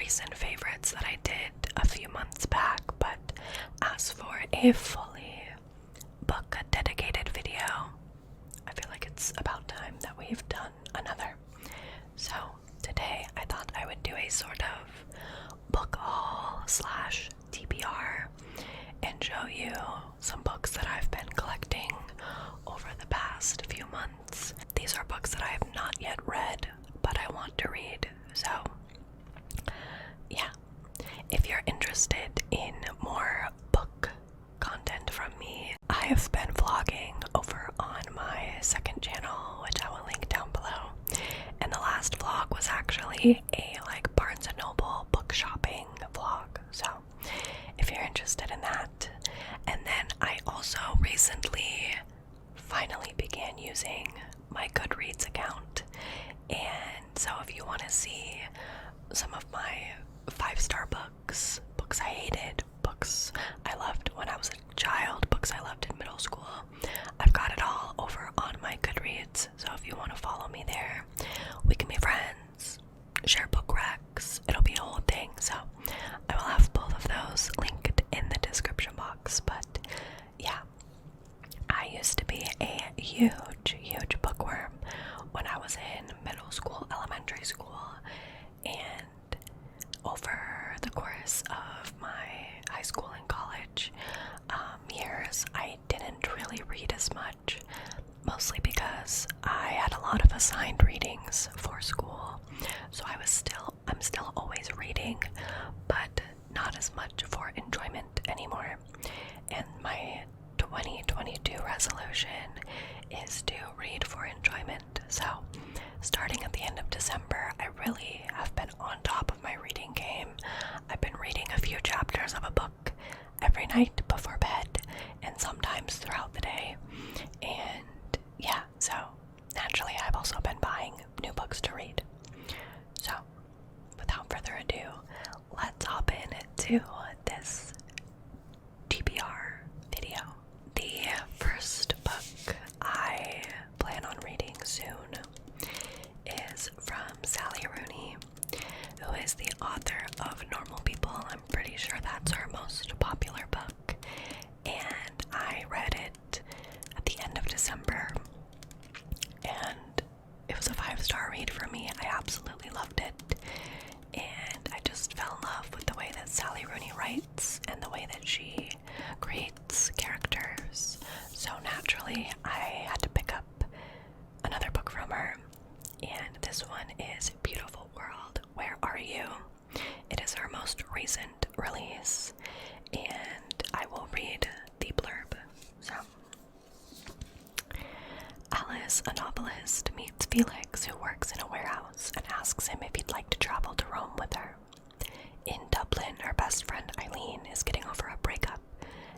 recent favorites that I did a few months back, but as for a fully book dedicated video, I feel like it's about time that we've done another. So today I thought I would do a sort of book haul slash TBR and show you some books that I've been collecting over the past few months. These are books that I have not yet read, but I want to read. So yeah, if you're interested in more book content from me, I have been vlogging over on my second channel, which I will link down below. And the last vlog was actually a Barnes & Noble book shopping vlog. So if you're interested in that. And then I also recently finally began using my Goodreads account. And so if you want to see some of my 5-star books, books I hated, books I loved when I was a child, books I loved in middle school, I've got it all over on my Goodreads. So if you want to follow me there, we can be friends, share book recs, it'll be a whole thing. So I will have both of those linked in the description box. But yeah, I used to be a huge bookworm when I was in middle school, elementary school, and over the course of my high school and college years, I didn't really read as much, mostly because I had a lot of assigned readings for school. So I'm still always reading, but not as much for enjoyment anymore. And my 2022 resolution is to read for enjoyment. So starting at the end of December, I really have been on top of my reading game. I've been reading a few chapters of a book every night before bed, and sometimes throughout the day. And yeah, so naturally I've also been buying new books to read. So without further ado, let's hop into this TBR video. The first book I plan on reading soon is from Sally Rooney, who is the author of Normal People. I'm pretty sure that's her most popular book, and I read it at the end of December, and it was a 5-star read for me. I absolutely loved it, and I just fell in love with the way that Sally Rooney writes and the way that she creates characters. So naturally, I had to pick up another book from her, and this one is Beautiful World, Where Are You? It is her most recent release, and I will read the blurb. So, Alice, a novelist, meets Felix, who works in a warehouse, and asks him if he'd like to travel to Rome with her. In Dublin, her best friend Eileen is getting over a breakup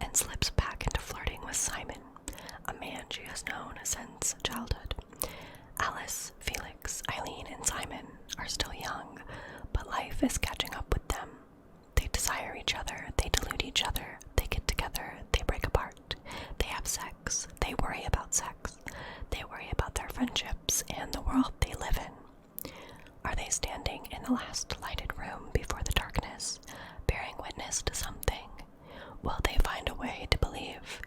and slips back into flirting with Simon, a man she has known since childhood. Alice, Felix, Eileen, and Simon are still young, but life is catching up with them. They desire each other, they delude each other, they get together, they break apart, they have sex, they worry about sex, they worry about their friendships and the world they live in. Are they standing in the last lighted room before the darkness, bearing witness to something? Will they find a way to believe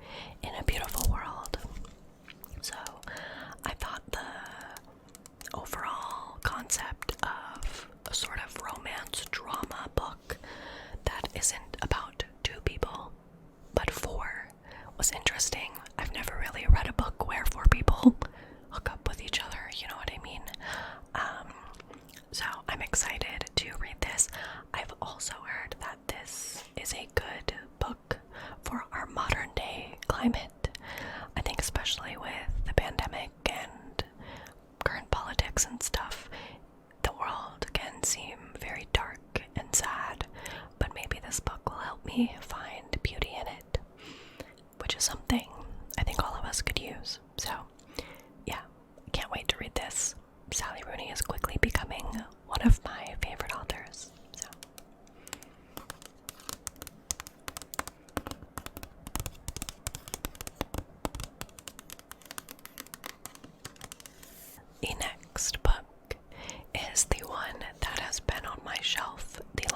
in a beautiful world? So, I thought the overall concept of a sort of romance drama book that isn't about 2 people, but 4, was interesting. I've never really read a book where 4 people hook up with each other, you know what I mean? So I'm excited to read this. I've also heard that this is a good book for our modern day climate. I think especially with the pandemic and current politics and stuff, the world can seem very dark and sad, but maybe this book will help me find beauty in it, which is something I think all of us could use. So yeah, I can't wait to read this. Sally Rooney is quickly becoming one of my favorite authors. So the next book is the one that has been on my shelf the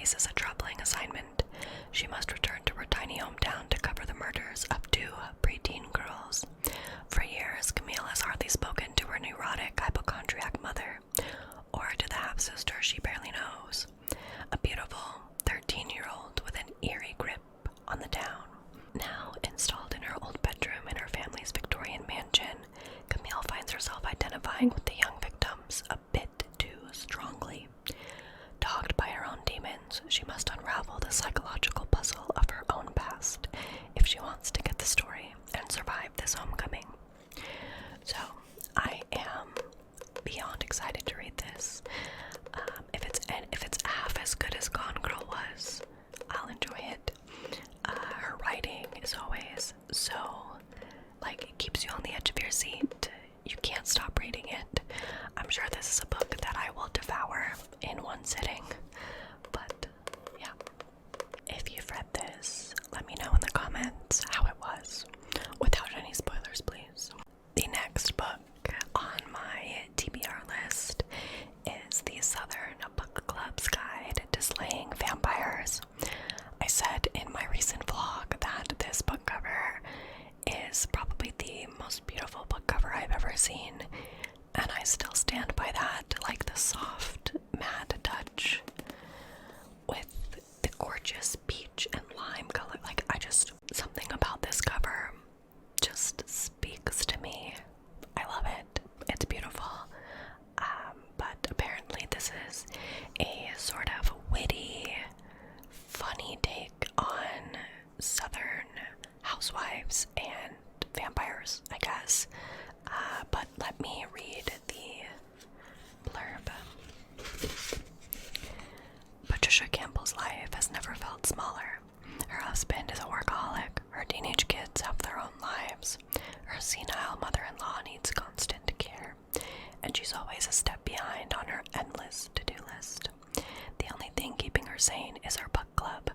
faces a troubling assignment. She must return to her tiny hometown to cover the murders of 2 preteen girls. For years, Camille has hardly spoken to her neurotic, hypochondriac mother, or to the half-sister she barely knows, a beautiful 13-year-old with an eerie grip on the town. Now installed in her old bedroom in her family's Victorian mansion, Camille finds herself identifying with the young victims a bit too strongly. Dogged by her own demons, she must unravel the psychological puzzle of her own past if she wants to get the story and survive this homecoming. So, I am beyond excited to read this. If it's half as good as Gone Girl was, I'll enjoy it. Her writing is always so, it keeps you on the edge of your seat. You can't stop reading it. I'm sure this is a book that I will devour in one sitting. But, yeah. If you've read this, let me know in the comments how it was. Without any spoilers, please. The next book on my TBR list is the Southern Book Club's Guide to Slaying Vampires. I said in my recent vlog that this book cover is probably the most beautiful book cover I've ever seen, and I still stand by that. The soft matte touch with the gorgeous peach and lime color. Something about this cover just speaks to me. I love it. It's beautiful. But apparently this is a sort of witty, funny take on Southern housewives and vampires, I guess. But let me read the blurb. Patricia Campbell's life has never felt smaller. Her husband is a workaholic, her teenage kids have their own lives, her senile mother-in-law needs constant care, and she's always a step behind on her endless to-do list. The only thing keeping her sane is her book club,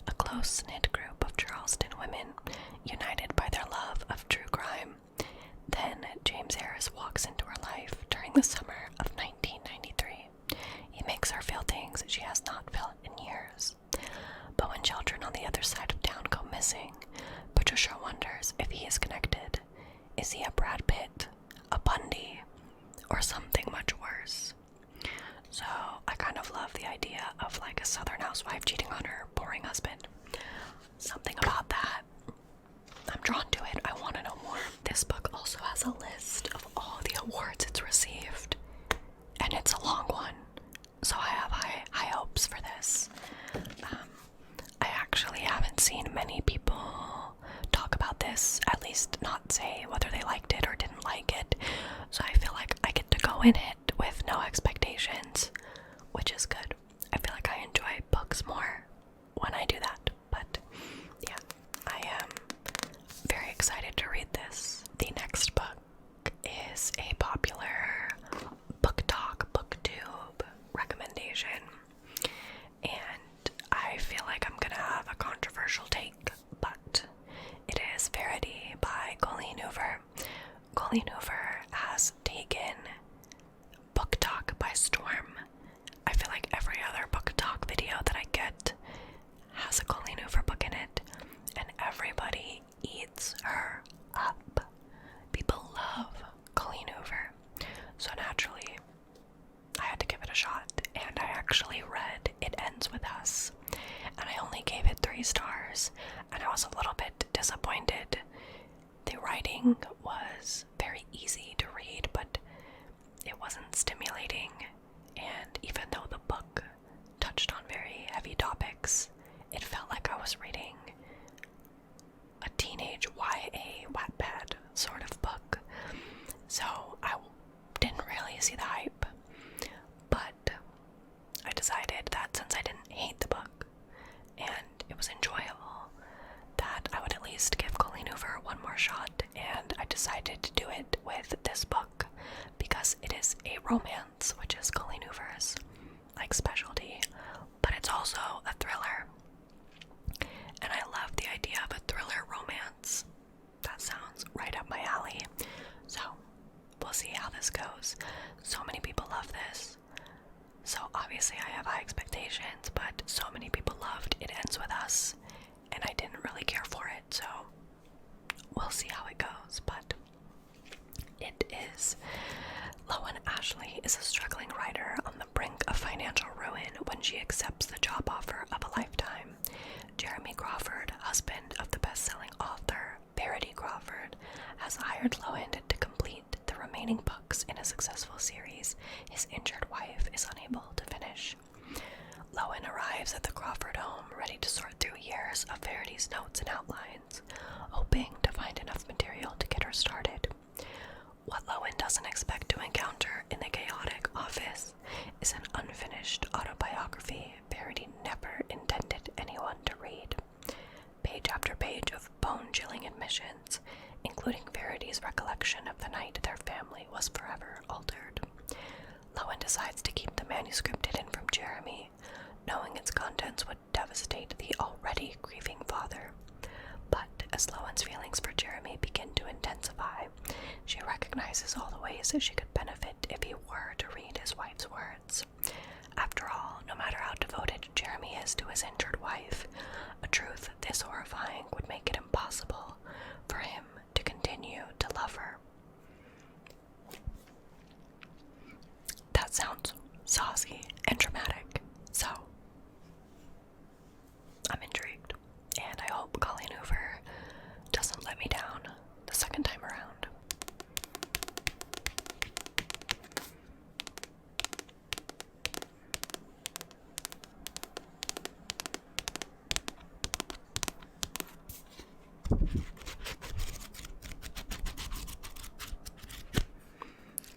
a close-knit group of Charleston women united by their love of true crime. Then James Harris walks into her life during the summer of 1993. He makes her feel things she has not felt in years. But when children on the other side of town go missing, Patricia wonders if he is connected. Is he a Brad Pitt, a Bundy, or something much worse? So I kind of love the idea of a Southern housewife cheating on her boring husband. Something about that. I'm drawn to it. I want to know more. This book also has a list of all the awards it's received, and it's a long one, so I have high hopes for this. I actually haven't seen many people talk about this, at least not say whether they liked it or didn't like it, so I feel like I get to go in it with no expectations, which is good. I feel like I enjoy books more when I do that, but yeah, I am very excited to read this. The next book is a popular book talk, booktube recommendation, and I feel like I'm gonna have a controversial take, but it is Verity by Colleen Hoover. Colleen Hoover has taken book talk by storm. I feel like every other book talk video that I get has a Colleen Hoover book in it, and everybody eats her up. People love Colleen Hoover, so naturally I had to give it a shot, and I actually read It Ends With Us, and I only gave it 3 stars, and I was a little bit disappointed. The writing was very easy to read, but it wasn't stimulating, and even though the book touched on very heavy topics, it felt like I was reading a teenage YA Wattpad sort of book, so I didn't really see the hype, but I decided that since I didn't hate the book, and it was enjoyable, that I would at least give Colleen Hoover one more shot, and I decided to do it with this book, because it is a romance, which is Colleen Hoover's, specialty, but it's also a thriller, and I love the idea of a thriller romance. That sounds right up my alley, so we'll see how this goes. So many people love this, so obviously I have high expectations, but so many loved It Ends With Us, and I didn't really care for it, so we'll see how it goes. But it is. Lowen Ashley is a struggling writer on the brink of financial ruin when she accepts the job offer of a lifetime. Jeremy Crawford, husband of the best-selling author Verity Crawford, has hired Lowen to complete the remaining books in a successful series his injured wife is unable to finish. Lowen arrives at the Crawford home ready to sort through years of Verity's notes and outlines, hoping to find enough material to get her started. What Lowen doesn't expect to encounter in the chaotic office is an unfinished autobiography Verity never intended anyone to read. Page after page of bone-chilling admissions, including Verity's recollection of the night their family was forever altered. Lowen decides to keep the manuscript hidden from Jeremy, knowing its contents would devastate the already grieving father. But as Lowen's feelings for Jeremy begin to intensify, she recognizes all the ways that she could benefit if he were to read his wife's words. After all, no matter how devoted Jeremy is to his injured wife, a truth this horrifying would make it impossible for him to continue to love her. That sounds saucy and dramatic, so I'm intrigued, and I hope Colleen Hoover doesn't let me down the second time around.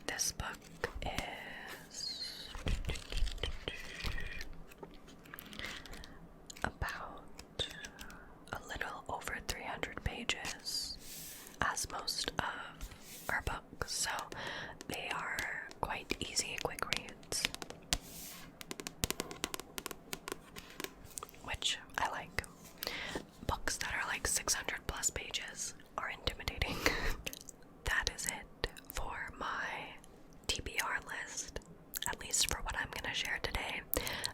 This book is about a little over 300 pages, as most of our books, so they are quite easy, quick reads, which I like. Books that are like 600 plus pages are intimidating. That is it for my TBR list, at least for what I'm going to share today.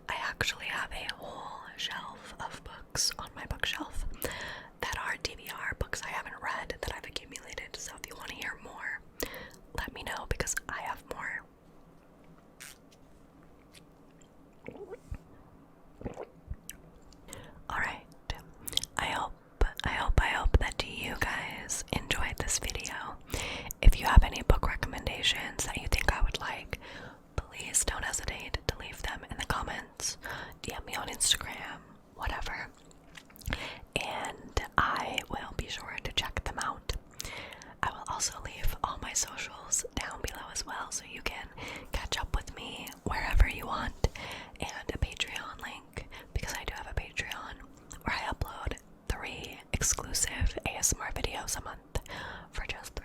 I actually have a whole shelf of books on my bookshelf that are TBR books I haven't read that I've accumulated, so if you want to hear more, let me know, because I have more. Alright, I hope that you guys enjoyed this video. If you have any book recommendations that you think I would like, please don't hesitate to leave them in the comments, DM me on Instagram, whatever, and I will be sure to check them out. I will also leave all my socials down below as well, so you can catch up with me wherever you want, and a Patreon link, because I do have a Patreon where I upload 3 exclusive ASMR videos a month for just